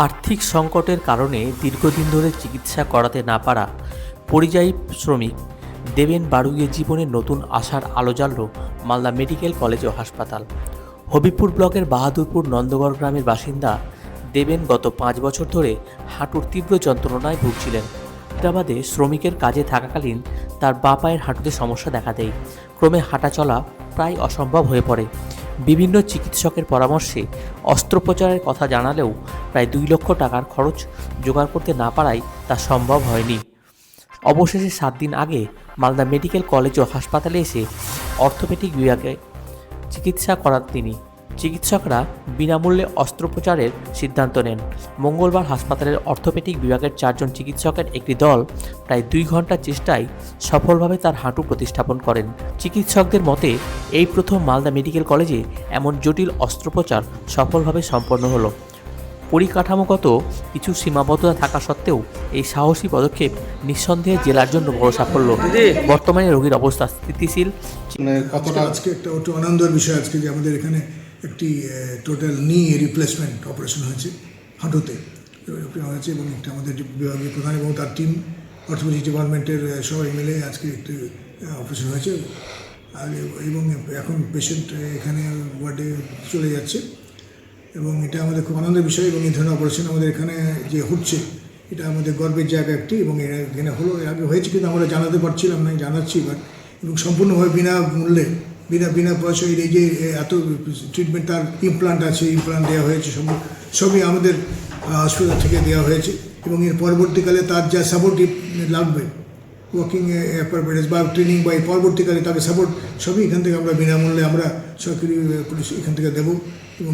আর্থিক সংকটের কারণে দীর্ঘদিন ধরে চিকিৎসা করাতে না পারা পরিযায়ী শ্রমিক দেবেন বাড়ুইয়ে জীবনের নতুন আশার আলো জ্বালল মালদা মেডিকেল কলেজ ও হাসপাতাল। হবিবপুর ব্লকের বাহাদুরপুর নন্দগড় গ্রামের বাসিন্দা দেবেন গত 5 বছর ধরে হাঁটুর তীব্র যন্ত্রণায় ভুগছিলেন। হায়দ্রাবাদে শ্রমিকের কাজে থাকাকালীন তার বাঁ পায়ের হাঁটুতে সমস্যা দেখা দেয়। ক্রমে হাঁটা চলা প্রায় অসম্ভব হয়ে পড়ে। বিভিন্ন চিকিৎসকের পরামর্শে অস্ত্রোপচারের কথা জানালেও প্রায় 2 লক্ষ টাকার খরচ জোগাড় করতে না পারায় তা সম্ভব হয়নি। অবশেষে 7 দিন আগে মালদা মেডিকেল কলেজ ও হাসপাতালে এসে অর্থোপেডিক বিভাগে চিকিৎসা করান তিনি। চিকিৎসকরা বিনামূল্যে অস্ত্রোপচারের সিদ্ধান্ত নেন। মঙ্গলবার হাসপাতালের অর্থোপেডিক বিভাগের 4 জন চিকিৎসকের একটি দল প্রায় 2 ঘন্টার চেষ্টায় সফলভাবে তার হাঁটু প্রতিস্থাপন করেন। চিকিৎসকদের মতে এই প্রথম মালদা মেডিকেল কলেজে এমন জটিল অস্ত্রোপচার সফলভাবে সম্পন্ন হলো। পরিকাঠামোগত কিছু সীমাবদ্ধতা থাকা সত্ত্বেও এই সাহসী পদক্ষেপ নিঃসন্দেহে জেলার জন্য বড় সাফল্য। বর্তমানে রোগীর অবস্থা স্থিতিশীল। আজকে একটা একটু আনন্দের বিষয় আজকে যে আমাদের এখানে একটি টোটাল নি রিপ্লেসমেন্ট অপারেশন হয়েছে হাঁটুতে হয়েছে, এবং একটা আমাদের বিভাগীয় প্রধান এবং তার টিম অর্থোপেডিক ডিপার্টমেন্টের সবাই মিলে আজকে একটি অপারেশন হয়েছে। এবং এখন পেশেন্ট এখানে ওয়ার্ডে চলে যাচ্ছে, এবং এটা আমাদের খুব আনন্দের বিষয়। এবং এই ধরনের অপারেশন আমাদের এখানে যে হচ্ছে এটা আমাদের গর্বের জায়গা একটি, এবং এখানে হলো এর আগে হয়েছে কিন্তু আমরা জানাতে পারছিলাম না, জানাচ্ছি এবার। এবং সম্পূর্ণভাবে বিনামূল্যে বিনা পয়সায় এই যে এত ট্রিটমেন্ট, তার ইমপ্লান্ট আছে, ইমপ্লান্ট দেওয়া হয়েছে, সবই আমাদের হসপিটাল থেকে দেওয়া হয়েছে। এবং এর পরবর্তীকালে তার যা সাপোর্টিভ লাগবে, ওয়ার্কিং অ্যাপারেটাস বা ট্রেনিং বা পরবর্তীকালে তাকে সাপোর্ট সবই এখান থেকে আমরা বিনামূল্যে আমরা সরকারি পুলিশ এখান থেকে দেবো। এবং